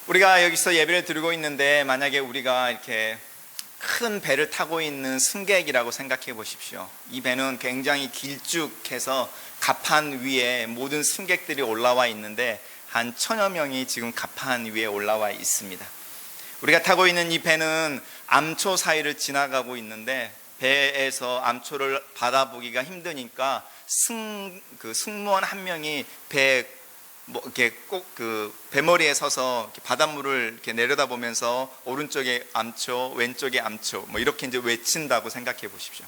우리가 여기서 예배를 드리고 있는데 만약에 우리가 이렇게 큰 배를 타고 있는 승객이라고 생각해 보십시오. 이 배는 굉장히 길쭉해서 갑판 위에 모든 승객들이 올라와 있는데 한 1000여 명이 지금 갑판 위에 올라와 있습니다. 우리가 타고 있는 이 배는 암초 사이를 지나가고 있는데 배에서 암초를 받아보기가 힘드니까 승무원 한 명이 이렇게 꼭 배머리에 서서 이렇게 바닷물을 이렇게 내려다보면서 오른쪽에 암초, 왼쪽에 암초, 이렇게 이제 외친다고 생각해 보십시오.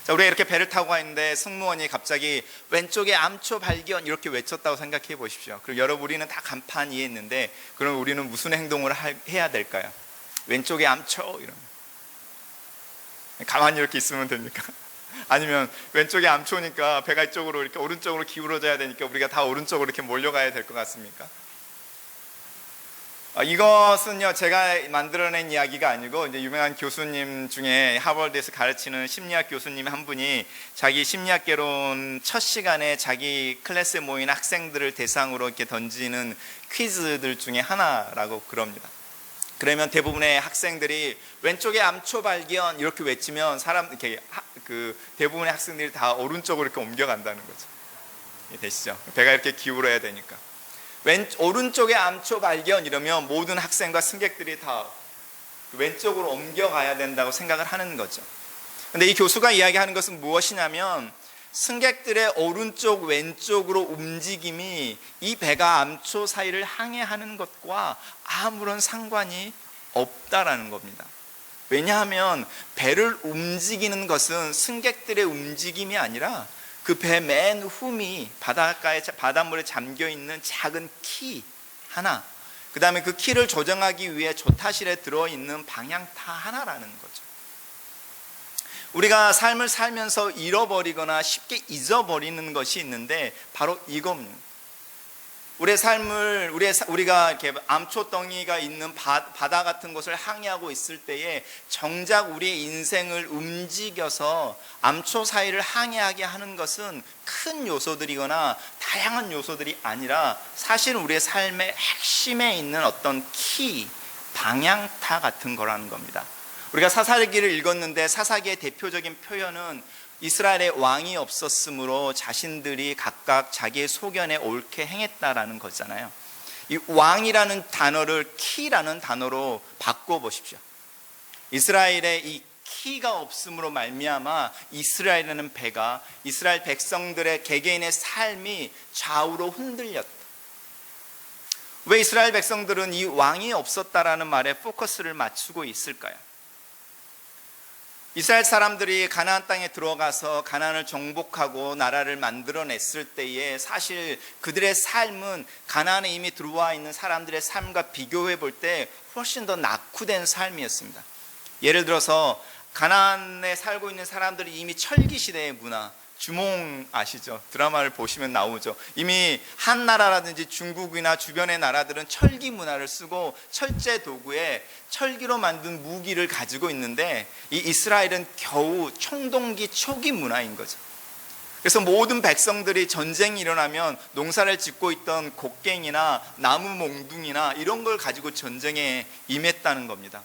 자, 우리가 이렇게 배를 타고 있는데 승무원이 갑자기 왼쪽에 암초 발견 이렇게 외쳤다고 생각해 보십시오. 그럼 여러분, 우리는 다 간판 위에 있는데 그럼 우리는 무슨 행동을 해야 될까요? 왼쪽에 암초 이러면 가만히 이렇게 있으면 됩니까? 아니면 왼쪽에 암초니까 배가 이쪽으로 이렇게 오른쪽으로 기울어져야 되니까 우리가 다 오른쪽으로 이렇게 몰려가야 될 것 같습니까? 이것은요, 제가 만들어낸 이야기가 아니고 이제 유명한 교수님 중에 하버드에서 가르치는 심리학 교수님 한 분이 자기 심리학개론 첫 시간에 자기 클래스에 모인 학생들을 대상으로 이렇게 던지는 퀴즈들 중에 하나라고 그럽니다. 그러면 대부분의 학생들이 왼쪽에 암초 발견 이렇게 외치면 대부분의 학생들이 다 오른쪽으로 이렇게 옮겨간다는 거죠. 되시죠? 배가 이렇게 기울어야 되니까. 오른쪽에 암초 발견 이러면 모든 학생과 승객들이 다 왼쪽으로 옮겨가야 된다고 생각을 하는 거죠. 근데 이 교수가 이야기하는 것은 무엇이냐면 승객들의 오른쪽 왼쪽으로 움직임이 이 배가 암초 사이를 항해하는 것과 아무런 상관이 없다라는 겁니다. 왜냐하면 배를 움직이는 것은 승객들의 움직임이 아니라 그 배 맨 훔이 바닷물에 잠겨있는 작은 키 하나, 그 다음에 그 키를 조정하기 위해 조타실에 들어있는 방향타 하나라는 거죠. 우리가 삶을 살면서 잃어버리거나 쉽게 잊어버리는 것이 있는데 바로 이겁니다. 우리의 삶을 우리가 이렇게 암초덩이가 있는 바다 같은 곳을 항해하고 있을 때에 정작 우리의 인생을 움직여서 암초 사이를 항해하게 하는 것은 큰 요소들이거나 다양한 요소들이 아니라 사실 우리의 삶의 핵심에 있는 어떤 키, 방향타 같은 거라는 겁니다. 우리가 사사기를 읽었는데 사사기의 대표적인 표현은 이스라엘의 왕이 없었으므로 자신들이 각각 자기의 소견에 옳게 행했다라는 거잖아요. 이 왕이라는 단어를 키라는 단어로 바꿔보십시오. 이스라엘의 이 키가 없음으로 말미암아 이스라엘이라는 배가 이스라엘 백성들의 개개인의 삶이 좌우로 흔들렸다. 왜 이스라엘 백성들은 이 왕이 없었다라는 말에 포커스를 맞추고 있을까요? 이스라엘 사람들이 가나안 땅에 들어가서 가나안을 정복하고 나라를 만들어냈을 때에 사실 그들의 삶은 가나안에 이미 들어와 있는 사람들의 삶과 비교해 볼 때 훨씬 더 낙후된 삶이었습니다. 예를 들어서 가나안에 살고 있는 사람들이 이미 철기 시대의 문화, 주몽 아시죠? 드라마를 보시면 나오죠. 이미 한 나라라든지 중국이나 주변의 나라들은 철기 문화를 쓰고 철제 도구에 철기로 만든 무기를 가지고 있는데 이 이스라엘은 겨우 청동기 초기 문화인 거죠. 그래서 모든 백성들이 전쟁이 일어나면 농사를 짓고 있던 곡괭이나 나무 몽둥이나 이런 걸 가지고 전쟁에 임했다는 겁니다.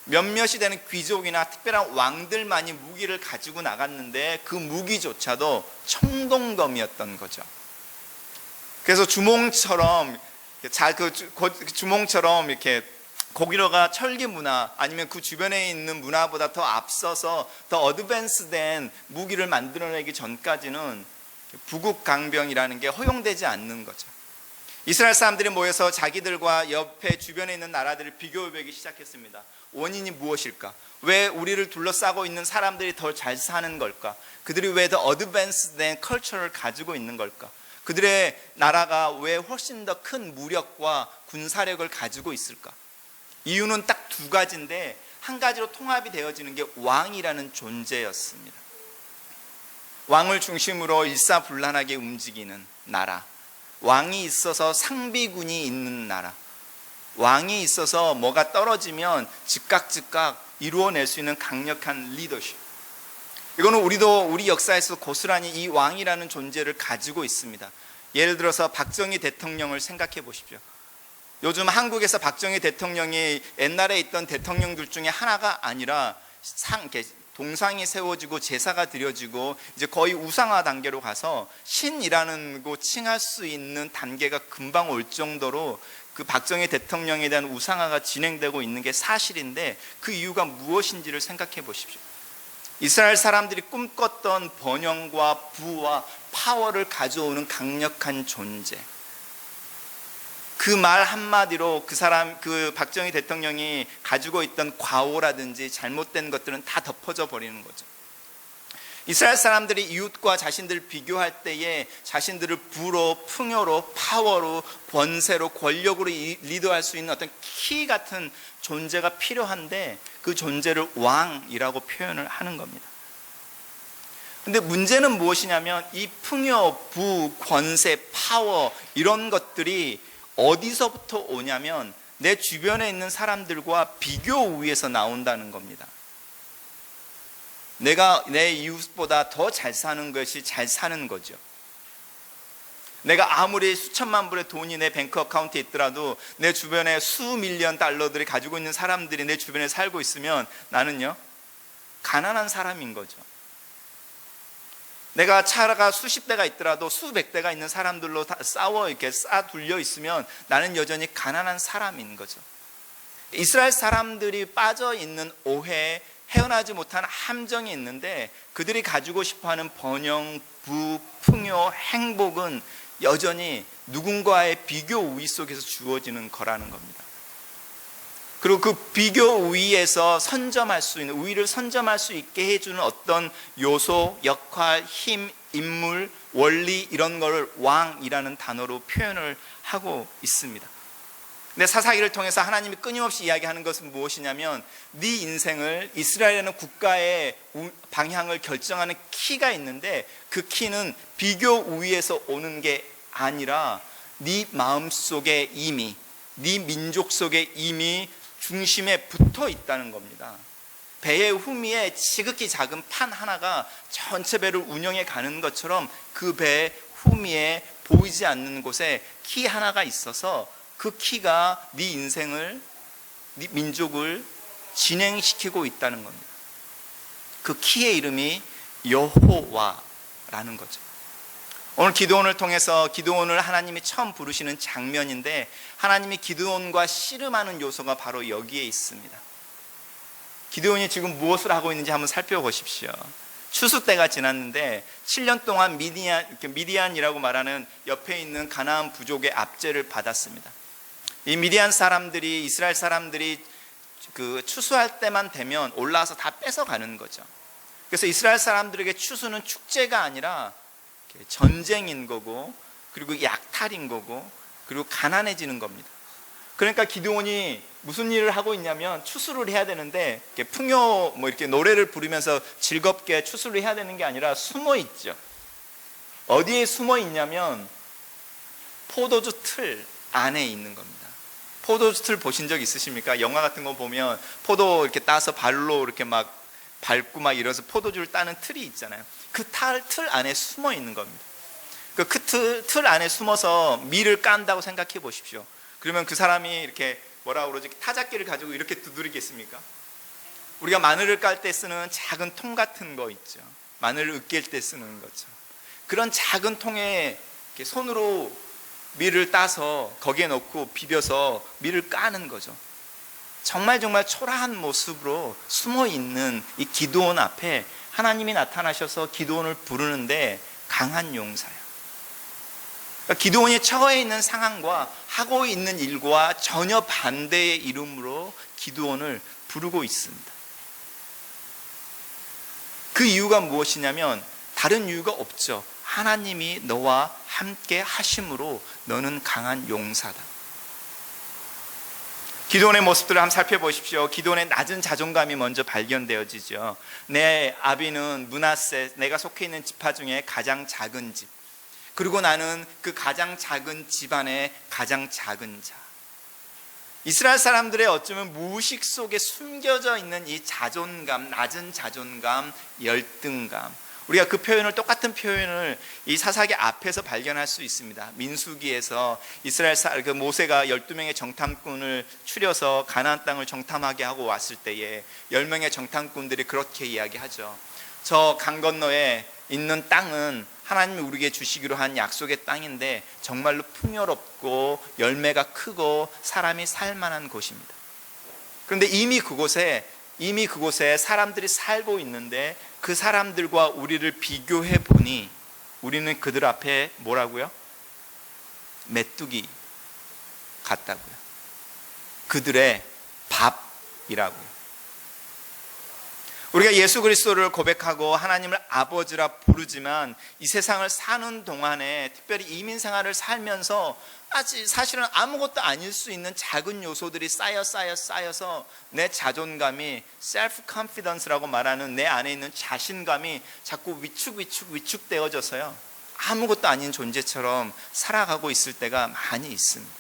몇몇이 되는 귀족이나 특별한 왕들만이 무기를 가지고 나갔는데 그 무기조차도 청동검이었던 거죠. 그래서 주몽처럼 이렇게 고구려가 철기 문화 아니면 그 주변에 있는 문화보다 더 앞서서 더 어드밴스된 무기를 만들어내기 전까지는 부국강병이라는 게 허용되지 않는 거죠. 이스라엘 사람들이 모여서 자기들과 옆에 주변에 있는 나라들을 비교해보기 시작했습니다. 원인이 무엇일까? 왜 우리를 둘러싸고 있는 사람들이 더 잘 사는 걸까? 그들이 왜 더 어드밴스된 컬처를 가지고 있는 걸까? 그들의 나라가 왜 훨씬 더 큰 무력과 군사력을 가지고 있을까? 이유는 딱 두 가지인데 한 가지로 통합이 되어지는 게 왕이라는 존재였습니다. 왕을 중심으로 일사불란하게 움직이는 나라, 왕이 있어서 상비군이 있는 나라, 왕이 있어서 뭐가 떨어지면 즉각 이루어낼 수 있는 강력한 리더십. 이거는 우리 역사에서 고스란히 이 왕이라는 존재를 가지고 있습니다. 예를 들어서 박정희 대통령을 생각해 보십시오. 요즘 한국에서 박정희 대통령이 옛날에 있던 대통령들 중에 하나가 아니라 동상이 세워지고 제사가 드려지고 이제 거의 우상화 단계로 가서 신이라는 거 칭할 수 있는 단계가 금방 올 정도로 그 박정희 대통령에 대한 우상화가 진행되고 있는 게 사실인데, 그 이유가 무엇인지를 생각해 보십시오. 이스라엘 사람들이 꿈꿨던 번영과 부와 파워를 가져오는 강력한 존재, 그 말 한마디로 그 박정희 대통령이 가지고 있던 과오라든지 잘못된 것들은 다 덮어져 버리는 거죠. 이스라엘 사람들이 이웃과 자신들을 비교할 때에 자신들을 부로, 풍요로, 파워로, 권세로, 권력으로 리드할 수 있는 어떤 키 같은 존재가 필요한데, 그 존재를 왕이라고 표현을 하는 겁니다. 근데 문제는 무엇이냐면, 이 풍요, 부, 권세, 파워 이런 것들이 어디서부터 오냐면 내 주변에 있는 사람들과 비교 우위에서 나온다는 겁니다. 내가 내 이웃보다 더 잘 사는 것이 잘 사는 거죠. 내가 아무리 수천만 불의 돈이 내 뱅크 어카운트에 있더라도 내 주변에 수밀리언 달러들이 가지고 있는 사람들이 내 주변에 살고 있으면 나는요, 가난한 사람인 거죠. 내가 차가 수십 대가 있더라도 수백 대가 있는 사람들로 다 이렇게 싸둘려 있으면 나는 여전히 가난한 사람인 거죠. 이스라엘 사람들이 빠져 있는 오해에 헤어나지 못한 함정이 있는데, 그들이 가지고 싶어하는 번영, 부, 풍요, 행복은 여전히 누군가의 비교 우위 속에서 주어지는 거라는 겁니다. 그리고 그 비교 우위에서 우위를 선점할 수 있게 해주는 어떤 요소, 역할, 힘, 인물, 원리, 이런 거를 왕이라는 단어로 표현을 하고 있습니다. 근데 사사기를 통해서 하나님이 끊임없이 이야기하는 것은 무엇이냐면, 네 인생을, 이스라엘이라는 국가의 방향을 결정하는 키가 있는데, 그 키는 비교 우위에서 오는 게 아니라 네 마음속에 이미, 네 민족 속에 이미 중심에 붙어 있다는 겁니다. 배의 후미에 지극히 작은 판 하나가 전체 배를 운영해 가는 것처럼, 그 배의 후미에 보이지 않는 곳에 키 하나가 있어서 그 키가 네 인생을, 네 민족을 진행시키고 있다는 겁니다. 그 키의 이름이 여호와라는 거죠. 오늘 기드온을 통해서 기드온을 하나님이 처음 부르시는 장면인데, 하나님이 기드온과 씨름하는 요소가 바로 여기에 있습니다. 기드온이 지금 무엇을 하고 있는지 한번 살펴보십시오. 추수 때가 지났는데 7년 동안 미디안이라고 말하는 옆에 있는 가나안 부족의 압제를 받았습니다. 이 미디안 사람들이, 이스라엘 사람들이 그 추수할 때만 되면 올라와서 다 뺏어가는 거죠. 그래서 이스라엘 사람들에게 추수는 축제가 아니라 전쟁인 거고, 그리고 약탈인 거고, 그리고 가난해지는 겁니다. 그러니까 기드온이 무슨 일을 하고 있냐면, 추수를 해야 되는데 풍요 이렇게 노래를 부르면서 즐겁게 추수를 해야 되는 게 아니라 숨어 있죠. 어디에 숨어 있냐면 포도주 틀 안에 있는 겁니다. 포도주 틀 보신 적 있으십니까? 영화 같은 거 보면 포도 이렇게 따서 발로 이렇게 막 밟고 막 이래서 포도주를 따는 틀이 있잖아요. 그 틀 안에 숨어 있는 겁니다. 그 틀 안에 숨어서 밀을 깐다고 생각해 보십시오. 그러면 그 사람이 이렇게 뭐라 그러지? 타작기를 가지고 이렇게 두드리겠습니까? 우리가 마늘을 깔 때 쓰는 작은 통 같은 거 있죠. 마늘을 으깰 때 쓰는 거죠. 그런 작은 통에 이렇게 손으로 밀을 따서 거기에 넣고 비벼서 밀을 까는 거죠. 정말 초라한 모습으로 숨어 있는 이 기드온 앞에 하나님이 나타나셔서 기드온을 부르는데 강한 용사예요. 그러니까 기드온이 처해 있는 상황과 하고 있는 일과 전혀 반대의 이름으로 기드온을 부르고 있습니다. 그 이유가 무엇이냐면 다른 이유가 없죠. 하나님이 너와 함께 하심으로 너는 강한 용사다. 기드온의 모습들을 한번 살펴보십시오. 기드온의 낮은 자존감이 먼저 발견되어지죠. 내 아비는 므낫세, 내가 속해 있는 지파 중에 가장 작은 집, 그리고 나는 그 가장 작은 집안의 가장 작은 자. 이스라엘 사람들의 어쩌면 무의식 속에 숨겨져 있는 이 자존감, 낮은 자존감, 열등감, 우리가 그 표현을, 똑같은 표현을 이 사사기 앞에서 발견할 수 있습니다. 민수기에서 이스라엘 그 모세가 12명의 정탐꾼을 추려서 가나안 땅을 정탐하게 하고 왔을 때에 10명의 정탐꾼들이 그렇게 이야기하죠. 저 강 건너에 있는 땅은 하나님이 우리에게 주시기로 한 약속의 땅인데 정말로 풍요롭고 열매가 크고 사람이 살만한 곳입니다. 그런데 이미 그곳에 사람들이 살고 있는데 그 사람들과 우리를 비교해 보니 우리는 그들 앞에 뭐라고요? 메뚜기 같다고요. 그들의 밥이라고요. 우리가 예수 그리스도를 고백하고 하나님을 아버지라 부르지만 이 세상을 사는 동안에, 특별히 이민 생활을 살면서 사실은 아무것도 아닐 수 있는 작은 요소들이 쌓여서 내 자존감이, 셀프 컨피던스라고 말하는 내 안에 있는 자신감이 자꾸 위축되어져서요, 아무것도 아닌 존재처럼 살아가고 있을 때가 많이 있습니다.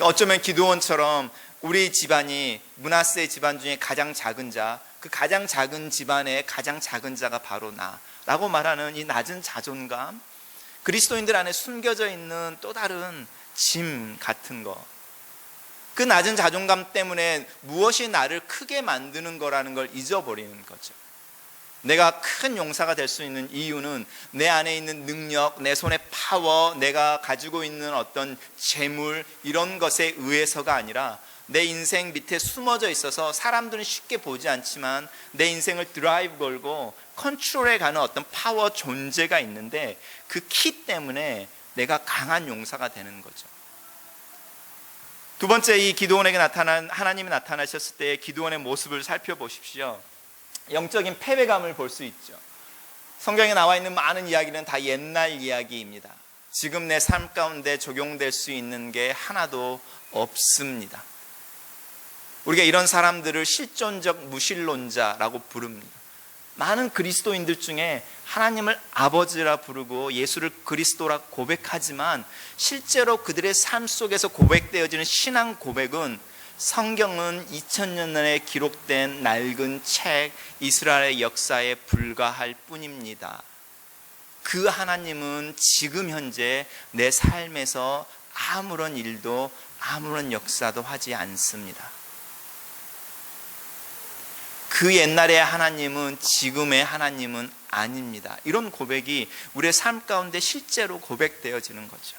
어쩌면 기드온처럼 우리 집안이 므낫세 집안 중에 가장 작은 자, 그 가장 작은 집안의 가장 작은 자가 바로 나라고 말하는 이 낮은 자존감, 그리스도인들 안에 숨겨져 있는 또 다른 짐 같은 거, 그 낮은 자존감 때문에 무엇이 나를 크게 만드는 거라는 걸 잊어버리는 거죠. 내가 큰 용사가 될 수 있는 이유는 내 안에 있는 능력, 내 손의 파워, 내가 가지고 있는 어떤 재물, 이런 것에 의해서가 아니라 내 인생 밑에 숨어져 있어서 사람들은 쉽게 보지 않지만 내 인생을 드라이브 걸고 컨트롤해 가는 어떤 파워 존재가 있는데, 그 키 때문에 내가 강한 용사가 되는 거죠. 두 번째, 이 기드온에게 하나님이 나타나셨을 때 기드온의 모습을 살펴보십시오. 영적인 패배감을 볼 수 있죠. 성경에 나와 있는 많은 이야기는 다 옛날 이야기입니다. 지금 내 삶 가운데 적용될 수 있는 게 하나도 없습니다. 우리가 이런 사람들을 실존적 무신론자라고 부릅니다. 많은 그리스도인들 중에 하나님을 아버지라 부르고 예수를 그리스도라 고백하지만 실제로 그들의 삶 속에서 고백되어지는 신앙 고백은 성경은 2000년 전에 기록된 낡은 책, 이스라엘의 역사에 불과할 뿐입니다. 그 하나님은 지금 현재 내 삶에서 아무런 일도, 아무런 역사도 하지 않습니다. 그 옛날의 하나님은 지금의 하나님은 아닙니다. 이런 고백이 우리의 삶 가운데 실제로 고백되어지는 거죠.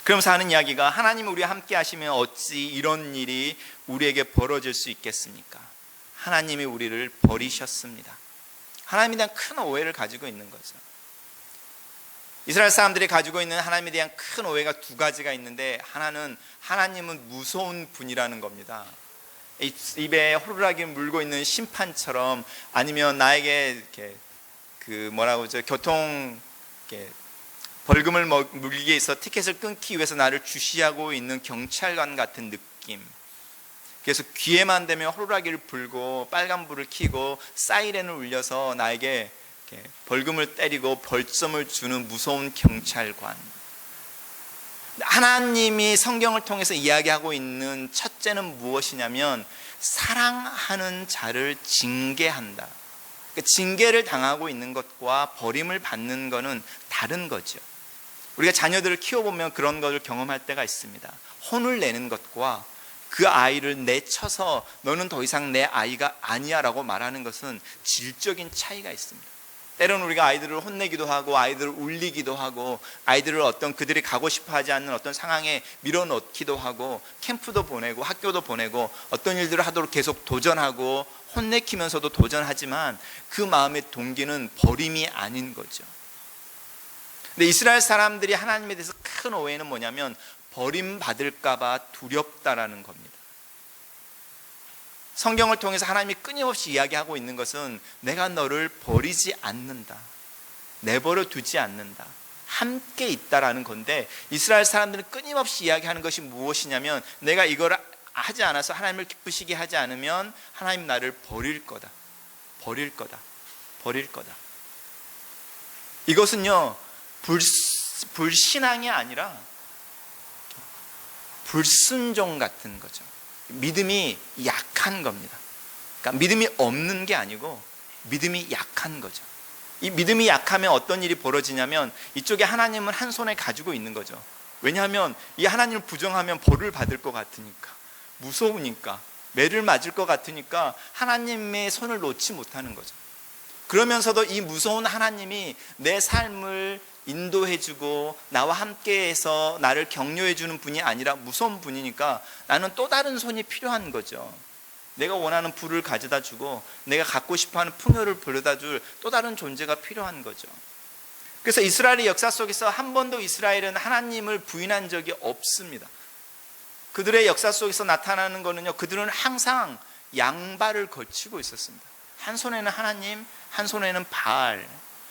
그러면서 하는 이야기가, 하나님이 우리와 함께 하시면 어찌 이런 일이 우리에게 벌어질 수 있겠습니까? 하나님이 우리를 버리셨습니다. 하나님에 대한 큰 오해를 가지고 있는 거죠. 이스라엘 사람들이 가지고 있는 하나님에 대한 큰 오해가 두 가지가 있는데, 하나는 하나님은 무서운 분이라는 겁니다. 입에 호루라기 물고 있는 심판처럼, 아니면 나에게 이렇게 교통 벌금을 물기에 있어 티켓을 끊기 위해서 나를 주시하고 있는 경찰관 같은 느낌. 그래서 귀에만 대면 호루라기를 불고 빨간불을 켜고 사이렌을 울려서 나에게 벌금을 때리고 벌점을 주는 무서운 경찰관. 하나님이 성경을 통해서 이야기하고 있는 첫째는 무엇이냐면, 사랑하는 자를 징계한다. 그러니까 징계를 당하고 있는 것과 버림을 받는 것은 다른 거죠. 우리가 자녀들을 키워보면 그런 것을 경험할 때가 있습니다. 혼을 내는 것과 그 아이를 내쳐서 너는 더 이상 내 아이가 아니야 라고 말하는 것은 질적인 차이가 있습니다. 때로는 우리가 아이들을 혼내기도 하고 아이들을 울리기도 하고 아이들을 어떤 그들이 가고 싶어 하지 않는 어떤 상황에 밀어넣기도 하고 캠프도 보내고 학교도 보내고 어떤 일들을 하도록 계속 도전하고 혼내키면서도 도전하지만 그 마음의 동기는 버림이 아닌 거죠. 근데 이스라엘 사람들이 하나님에 대해서 큰 오해는 뭐냐면, 버림받을까 봐 두렵다라는 겁니다. 성경을 통해서 하나님이 끊임없이 이야기하고 있는 것은 내가 너를 버리지 않는다, 내버려 두지 않는다, 함께 있다라는 건데, 이스라엘 사람들은 끊임없이 이야기하는 것이 무엇이냐면, 내가 이걸 하지 않아서 하나님을 기쁘시게 하지 않으면 하나님 나를 버릴 거다. 이것은요, 불신앙이 아니라 불순종 같은 거죠. 믿음이 약한 겁니다. 그러니까 믿음이 없는 게 아니고 믿음이 약한 거죠. 이 믿음이 약하면 어떤 일이 벌어지냐면 이쪽에 하나님은 한 손에 가지고 있는 거죠. 왜냐하면 이 하나님을 부정하면 벌을 받을 것 같으니까, 무서우니까, 매를 맞을 것 같으니까 하나님의 손을 놓지 못하는 거죠. 그러면서도 이 무서운 하나님이 내 삶을 인도해주고 나와 함께해서 나를 격려해주는 분이 아니라 무서운 분이니까 나는 또 다른 손이 필요한 거죠. 내가 원하는 부를 가져다 주고 내가 갖고 싶어하는 풍요를 벌여다 줄 또 다른 존재가 필요한 거죠. 그래서 이스라엘의 역사 속에서 한 번도 이스라엘은 하나님을 부인한 적이 없습니다. 그들의 역사 속에서 나타나는 거는요, 그들은 항상 양발을 걸치고 있었습니다. 한 손에는 하나님, 한 손에는 바알,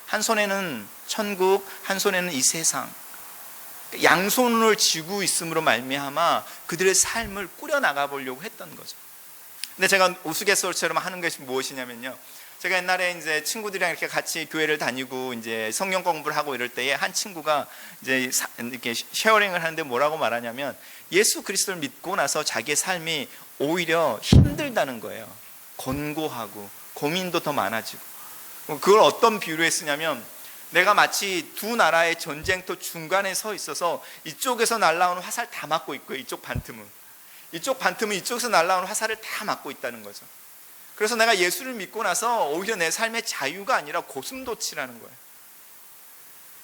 한 손에는 천국, 한 손에는 이 세상, 양손을 쥐고 있음으로 말미암아 그들의 삶을 꾸려나가 보려고 했던 거죠. 근데 제가 우스갯소리처럼 하는 것이 무엇이냐면요, 제가 옛날에 이제 친구들이랑 이렇게 같이 교회를 다니고 이제 성경 공부를 하고 이럴 때에 한 친구가 이제 이렇게 쉐어링을 하는데 뭐라고 말하냐면, 예수 그리스도를 믿고 나서 자기의 삶이 오히려 힘들다는 거예요. 곤고하고 고민도 더 많아지고. 그걸 어떤 비유로 쓰냐면, 내가 마치 두 나라의 전쟁터 중간에 서 있어서 이쪽에서 날아오는 화살 다 맞고 있고요, 이쪽 반틈은 이쪽에서 날아오는 화살을 다 맞고 있다는 거죠. 그래서 내가 예수를 믿고 나서 오히려 내 삶의 자유가 아니라 고슴도치라는 거예요.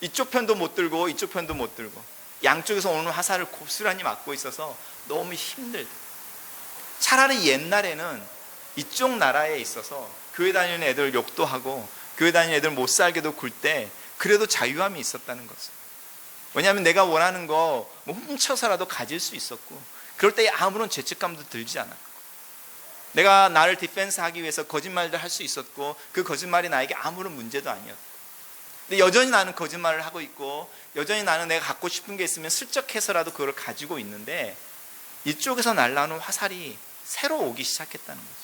이쪽 편도 못 들고 이쪽 편도 못 들고 양쪽에서 오는 화살을 고스란히 맞고 있어서 너무 힘들다. 차라리 옛날에는 이쪽 나라에 있어서 교회 다니는 애들 욕도 하고 교회 다니는 애들 못 살게도 굴 때 그래도 자유함이 있었다는 거죠. 왜냐하면 내가 원하는 거 뭐 훔쳐서라도 가질 수 있었고, 그럴 때 아무런 죄책감도 들지 않았고, 내가 나를 디펜스 하기 위해서 거짓말도 할 수 있었고, 그 거짓말이 나에게 아무런 문제도 아니었고, 근데 여전히 나는 거짓말을 하고 있고, 여전히 나는 내가 갖고 싶은 게 있으면 슬쩍 해서라도 그걸 가지고 있는데, 이쪽에서 날라오는 화살이 새로 오기 시작했다는 거죠.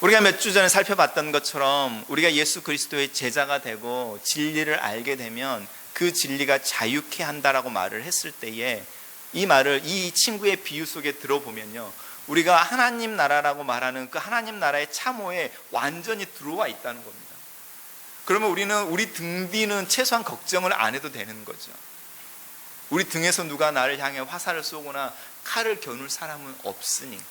우리가 몇 주 전에 살펴봤던 것처럼 우리가 예수 그리스도의 제자가 되고 진리를 알게 되면 그 진리가 자유케 한다라고 말을 했을 때에, 이 말을 이 친구의 비유 속에 들어보면요, 우리가 하나님 나라라고 말하는 그 하나님 나라의 참호에 완전히 들어와 있다는 겁니다. 그러면 우리 등 뒤는 최소한 걱정을 안 해도 되는 거죠. 우리 등에서 누가 나를 향해 화살을 쏘거나 칼을 겨눌 사람은 없으니까.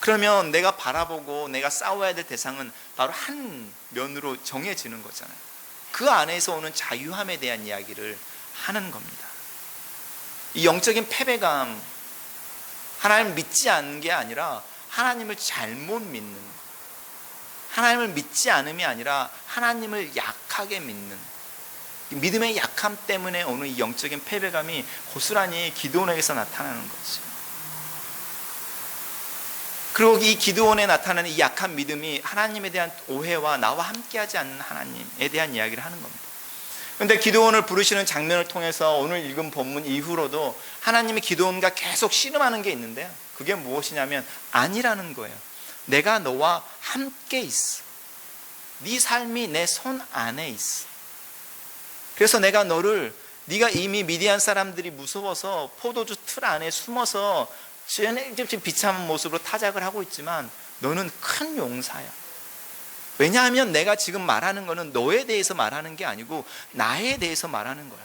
그러면 내가 바라보고 내가 싸워야 될 대상은 바로 한 면으로 정해지는 거잖아요. 그 안에서 오는 자유함에 대한 이야기를 하는 겁니다. 이 영적인 패배감, 하나님을 믿지 않는 게 아니라 하나님을 잘못 믿는, 하나님을 믿지 않음이 아니라 하나님을 약하게 믿는, 믿음의 약함 때문에 오는 이 영적인 패배감이 고스란히 기드온에게서 나타나는 거죠. 그리고 이 기드온에 나타나는 이 약한 믿음이 하나님에 대한 오해와 나와 함께하지 않는 하나님에 대한 이야기를 하는 겁니다. 그런데 기드온을 부르시는 장면을 통해서 오늘 읽은 본문 이후로도 하나님이 기드온과 계속 씨름하는 게 있는데요, 그게 무엇이냐면 아니라는 거예요. 내가 너와 함께 있어. 네 삶이 내 손 안에 있어. 그래서 내가 네가 이미 미디안 사람들이 무서워서 포도주 틀 안에 숨어서 지금 비참한 모습으로 타작을 하고 있지만 너는 큰 용사야. 왜냐하면 내가 지금 말하는 거는 너에 대해서 말하는 게 아니고 나에 대해서 말하는 거예요.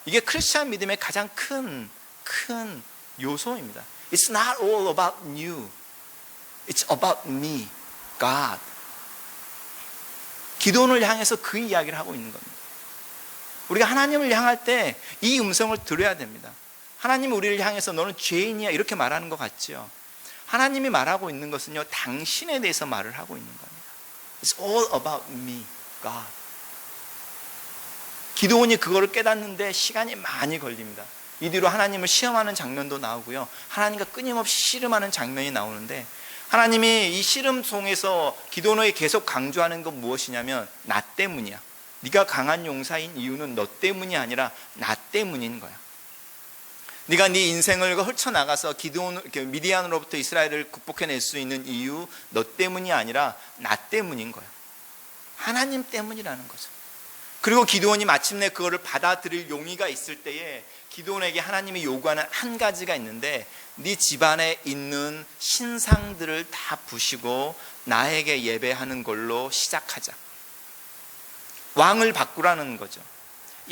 이게 크리스찬 믿음의 가장 큰 요소입니다. It's not all about you. It's about me, God. 기도원을 향해서 그 이야기를 하고 있는 겁니다. 우리가 하나님을 향할 때 이 음성을 들어야 됩니다. 하나님이 우리를 향해서 너는 죄인이야 이렇게 말하는 것 같죠. 하나님이 말하고 있는 것은요, 당신에 대해서 말을 하고 있는 겁니다. It's all about me, God. 기드온이 그거를 깨닫는데 시간이 많이 걸립니다. 이 뒤로 하나님을 시험하는 장면도 나오고요, 하나님과 끊임없이 씨름하는 장면이 나오는데, 하나님이 이 씨름 속에서 기드온에게 계속 강조하는 건 무엇이냐면 나 때문이야. 네가 강한 용사인 이유는 너 때문이 아니라 나 때문인 거야. 네가 네 인생을 펼쳐나가서 미디안으로부터 이스라엘을 극복해낼 수 있는 이유 너 때문이 아니라 나 때문인 거야. 하나님 때문이라는 거죠. 그리고 기드온이 마침내 그거를 받아들일 용의가 있을 때에 기드온에게 하나님이 요구하는 한 가지가 있는데, 네 집안에 있는 신상들을 다 부시고 나에게 예배하는 걸로 시작하자. 왕을 바꾸라는 거죠.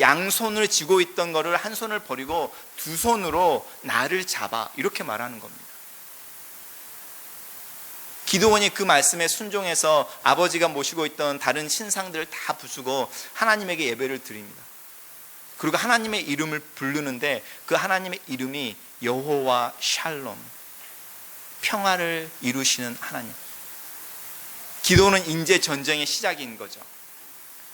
양손을 쥐고 있던 거를 한 손을 버리고 두 손으로 나를 잡아, 이렇게 말하는 겁니다. 기드온이 그 말씀에 순종해서 아버지가 모시고 있던 다른 신상들을 다 부수고 하나님에게 예배를 드립니다. 그리고 하나님의 이름을 부르는데 그 하나님의 이름이 여호와 샬롬, 평화를 이루시는 하나님. 기도는 인재 전쟁의 시작인 거죠.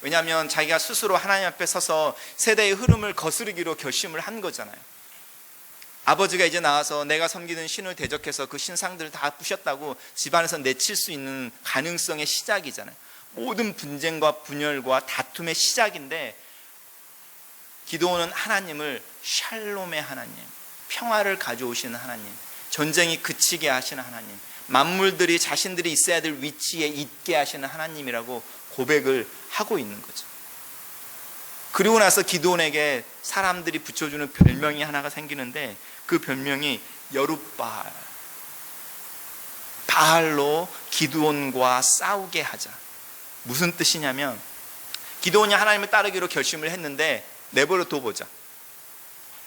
왜냐하면 자기가 스스로 하나님 앞에 서서 세대의 흐름을 거스르기로 결심을 한 거잖아요. 아버지가 이제 나와서 내가 섬기는 신을 대적해서 그 신상들을 다 부셨다고 집안에서 내칠 수 있는 가능성의 시작이잖아요. 모든 분쟁과 분열과 다툼의 시작인데, 기도는 하나님을 샬롬의 하나님, 평화를 가져오시는 하나님, 전쟁이 그치게 하시는 하나님, 만물들이 자신들이 있어야 될 위치에 있게 하시는 하나님이라고 고백을 하고 있는 거죠. 그리고 나서 기드온에게 사람들이 붙여주는 별명이 하나가 생기는데, 그 별명이 여룻바알, 바알로 기드온과 싸우게 하자. 무슨 뜻이냐면, 기드온이 하나님을 따르기로 결심을 했는데 내버려 둬보자.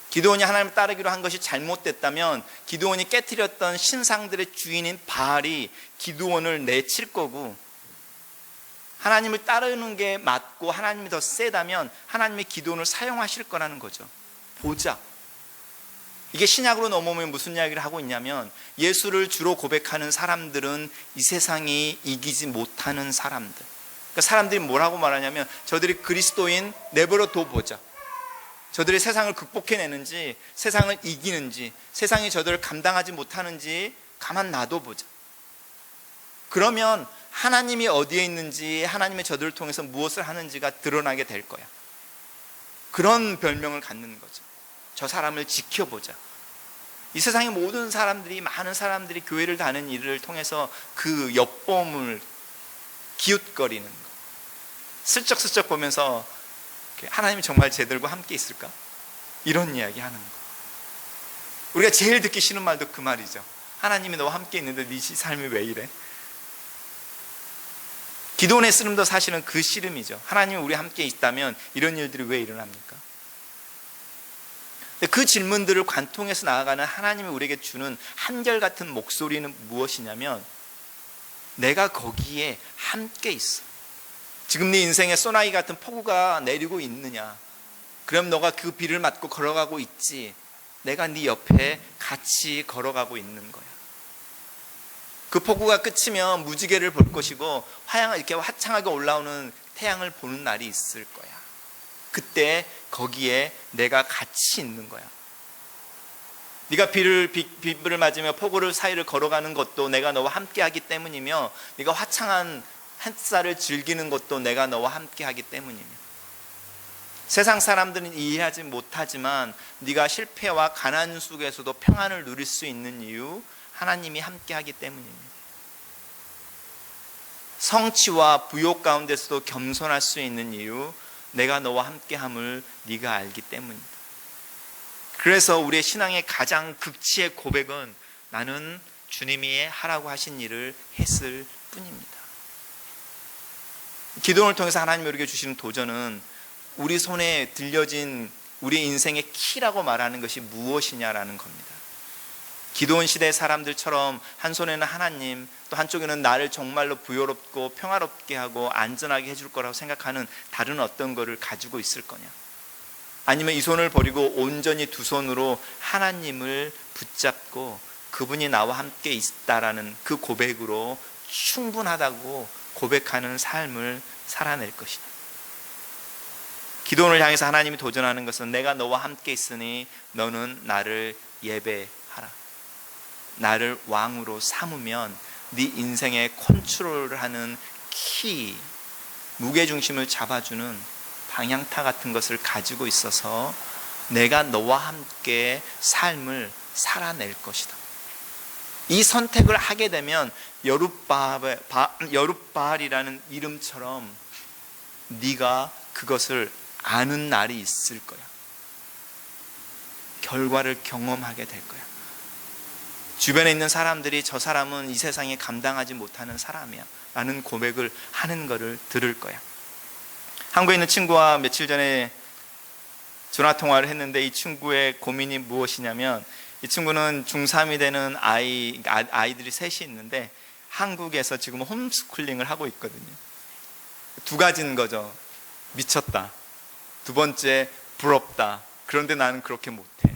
기드온이 하나님을 따르기로 한 것이 잘못됐다면 기드온이 깨트렸던 신상들의 주인인 바알이 기드온을 내칠 거고, 하나님을 따르는 게 맞고 하나님이 더 세다면 하나님의 기드온을 사용하실 거라는 거죠. 보자. 이게 신약으로 넘어오면 무슨 이야기를 하고 있냐면, 예수를 주로 고백하는 사람들은 이 세상이 이기지 못하는 사람들. 그러니까 사람들이 뭐라고 말하냐면, 저들이 그리스도인 내버려 둬보자. 저들이 세상을 극복해내는지, 세상을 이기는지, 세상이 저들을 감당하지 못하는지 가만 놔둬보자. 그러면 하나님이 어디에 있는지, 하나님의 저들을 통해서 무엇을 하는지가 드러나게 될 거야. 그런 별명을 갖는 거죠. 저 사람을 지켜보자. 이 세상의 모든 사람들이, 많은 사람들이 교회를 다니는 일을 통해서 그 엿봄을 기웃거리는 거, 슬쩍슬쩍 보면서 하나님이 정말 쟤들과 함께 있을까? 이런 이야기 하는 거. 우리가 제일 듣기 싫은 말도 그 말이죠. 하나님이 너와 함께 있는데 네 삶이 왜 이래? 기도원의 쓰름도 사실은 그 씨름이죠. 하나님이 우리 함께 있다면 이런 일들이 왜 일어납니까? 그 질문들을 관통해서 나아가는 하나님이 우리에게 주는 한결같은 목소리는 무엇이냐면, 내가 거기에 함께 있어. 지금 네 인생에 소나기 같은 폭우가 내리고 있느냐? 그럼 너가 그 비를 맞고 걸어가고 있지. 내가 네 옆에 같이 걸어가고 있는 거야. 그 폭우가 끝이면 무지개를 볼 것이고 이렇게 화창하게 올라오는 태양을 보는 날이 있을 거야. 그때 거기에 내가 같이 있는 거야. 네가 비를 맞으며 폭우를 사이를 걸어가는 것도 내가 너와 함께 하기 때문이며, 네가 화창한 햇살을 즐기는 것도 내가 너와 함께 하기 때문이며, 세상 사람들은 이해하지 못하지만 네가 실패와 가난 속에서도 평안을 누릴 수 있는 이유, 하나님이 함께 하기 때문입니다. 성취와 부욕 가운데서도 겸손할 수 있는 이유, 내가 너와 함께함을 네가 알기 때문이다. 그래서 우리의 신앙의 가장 극치의 고백은, 나는 주님이 하라고 하신 일을 했을 뿐입니다. 기도를 통해서 하나님이 우리에게 주시는 도전은, 우리 손에 들려진 우리 인생의 키라고 말하는 것이 무엇이냐라는 겁니다. 기도원 시대의 사람들처럼 한 손에는 하나님, 또 한쪽에는 나를 정말로 부요롭고 평화롭게 하고 안전하게 해줄 거라고 생각하는 다른 어떤 거를 가지고 있을 거냐? 아니면 이 손을 버리고 온전히 두 손으로 하나님을 붙잡고 그분이 나와 함께 있다라는 그 고백으로 충분하다고 고백하는 삶을 살아낼 것이다. 기도원을 향해서 하나님이 도전하는 것은, 내가 너와 함께 있으니 너는 나를 예배하라. 나를 왕으로 삼으면 네 인생의 컨트롤을 하는 키, 무게중심을 잡아주는 방향타 같은 것을 가지고 있어서 내가 너와 함께 삶을 살아낼 것이다. 이 선택을 하게 되면 여룻바알이라는 이름처럼 네가 그것을 아는 날이 있을 거야. 결과를 경험하게 될 거야. 주변에 있는 사람들이 저 사람은 이 세상에 감당하지 못하는 사람이야 라는 고백을 하는 거를 들을 거야. 한국에 있는 친구와 며칠 전에 전화 통화를 했는데 이 친구의 고민이 무엇이냐면, 이 친구는 중3이 되는 아이들이 셋이 있는데 한국에서 지금 홈스쿨링을 하고 있거든요. 두 가지인 거죠. 미쳤다. 두 번째, 부럽다. 그런데 나는 그렇게 못해.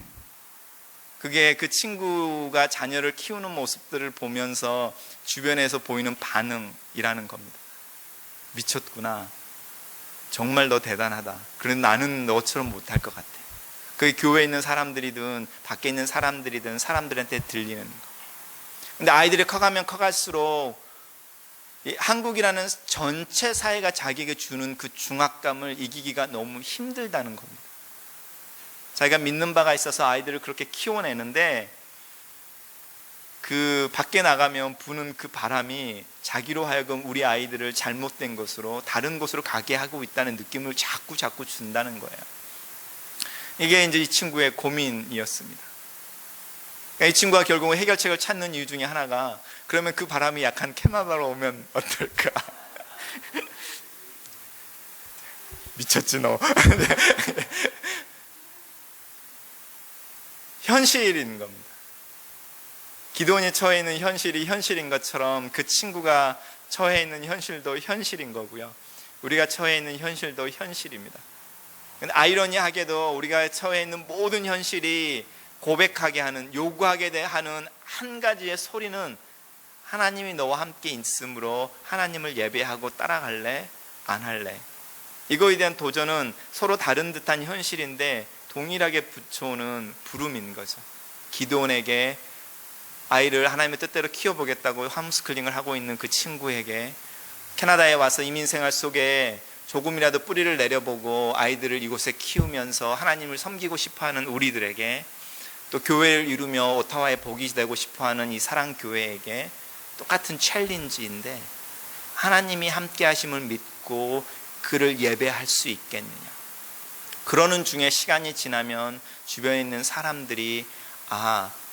그게 그 친구가 자녀를 키우는 모습들을 보면서 주변에서 보이는 반응이라는 겁니다. 미쳤구나. 정말 너 대단하다. 그런데 나는 너처럼 못할 것 같아. 그게 교회에 있는 사람들이든 밖에 있는 사람들이든 사람들한테 들리는 거. 근데 아이들이 커가면 커갈수록 이 한국이라는 전체 사회가 자기에게 주는 그 중압감을 이기기가 너무 힘들다는 겁니다. 자기가 믿는 바가 있어서 아이들을 그렇게 키워내는데 그 밖에 나가면 부는 그 바람이 자기로 하여금 우리 아이들을 잘못된 곳으로, 다른 곳으로 가게 하고 있다는 느낌을 자꾸 준다는 거예요. 이게 이제 이 친구의 고민이었습니다. 그러니까 이 친구가 결국은 해결책을 찾는 이유 중에 하나가, 그러면 그 바람이 약한 캐나다로 오면 어떨까? 미쳤지 너. 현실인 겁니다. 기도원이 처해 있는 현실이 현실인 것처럼 그 친구가 처해 있는 현실도 현실인 거고요. 우리가 처해 있는 현실도 현실입니다. 근데 아이러니하게도 우리가 처해 있는 모든 현실이 고백하게 하는, 요구하게 하는 한 가지의 소리는 하나님이 너와 함께 있으므로 하나님을 예배하고 따라갈래? 안 할래? 이거에 대한 도전은 서로 다른 듯한 현실인데 동일하게 붙여오는 부름인 거죠. 기도원에게 아이를 하나님의 뜻대로 키워보겠다고 홈스쿨링을 하고 있는 그 친구에게, 캐나다에 와서 이민생활 속에 조금이라도 뿌리를 내려보고 아이들을 이곳에 키우면서 하나님을 섬기고 싶어하는 우리들에게, 또 교회를 이루며 오타와의 복이 되고 싶어하는 이 사랑교회에게 똑같은 챌린지인데, 하나님이 함께 하심을 믿고 그를 예배할 수 있겠느냐. 그러는 중에 시간이 지나면 주변에 있는 사람들이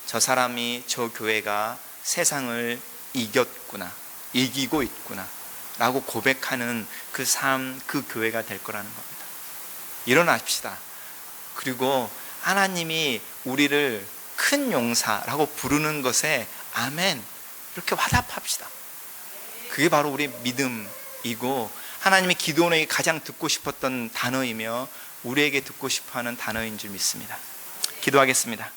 저 사람이, 저 교회가 세상을 이겼구나, 이기고 있구나 라고 고백하는 그 삶, 그 교회가 될 거라는 겁니다. 일어납시다. 그리고 하나님이 우리를 큰 용사라고 부르는 것에 아멘 이렇게 화답합시다. 그게 바로 우리 믿음이고, 하나님이 기도원에게 가장 듣고 싶었던 단어이며 우리에게 듣고 싶어하는 단어인 줄 믿습니다. 기도하겠습니다.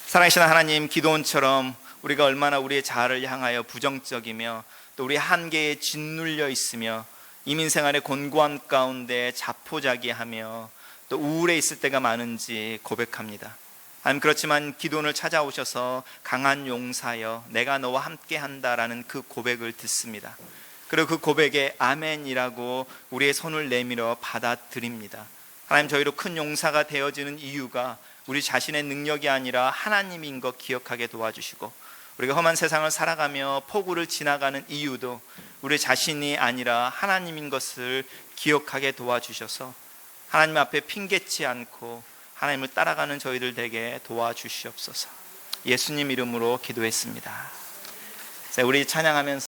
사랑하시는 하나님, 기도원처럼 우리가 얼마나 우리의 자아를 향하여 부정적이며 또 우리의 한계에 짓눌려 있으며 이민생활의 곤고함 가운데 자포자기하며 또 우울해 있을 때가 많은지 고백합니다. 하나님, 그렇지만 기도원을 찾아오셔서 강한 용사여 내가 너와 함께한다라는 그 고백을 듣습니다. 그리고 그 고백에 아멘이라고 우리의 손을 내밀어 받아들입니다. 하나님, 저희로 큰 용사가 되어지는 이유가 우리 자신의 능력이 아니라 하나님인 것 기억하게 도와주시고, 우리가 험한 세상을 살아가며 폭우를 지나가는 이유도 우리 자신이 아니라 하나님인 것을 기억하게 도와주셔서 하나님 앞에 핑계치 않고 하나님을 따라가는 저희들 되게 도와주시옵소서. 예수님 이름으로 기도했습니다. 우리 찬양하면서